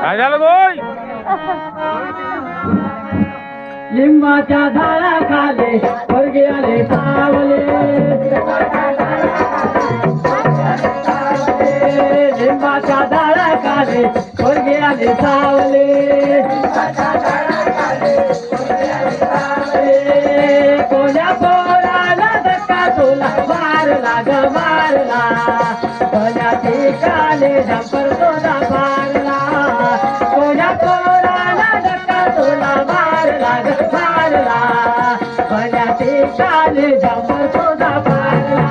काय झालं बोय? लिंबाच्या झाडाखाली पोरगे आले सावले, लिंबाच्या झाडाखाली पोरगे आले सावले, कोण्या पोराला धक्का तुला मारला ग मारला, कोण्या ठिकाणी झंपर तुला मारला, कोण्या पोराला धक्का तुला मारला ग मारला, कोण्या ठिकाणी झंपर तुला मारला.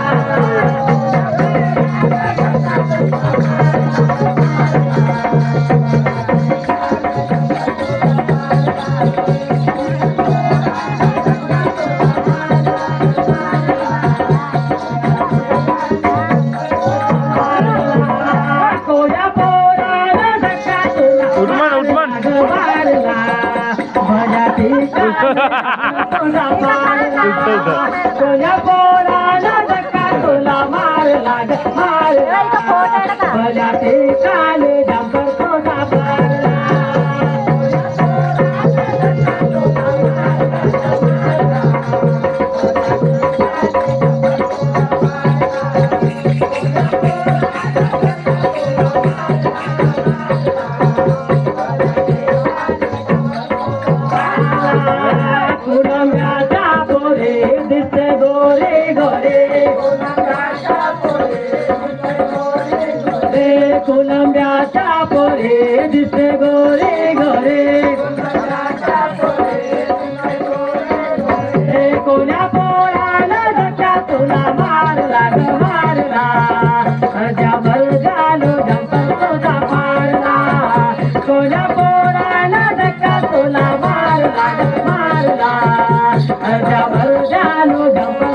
कोण्या पोराला धक्का तुला मारला ग मारला, कोण्या ठिकाणी झंपर तुला मारला. कोलंब्याच्या पोरे दिसते गोरे गोरे, कोण्या पोराला धक्का तुला मारला ग मारला, अर्ध्यावर झालो झंपर तुझा मारला, कोण्या पोराला धक्का तुला मारला ग मारला, अर्ध्यावर झालो झंपर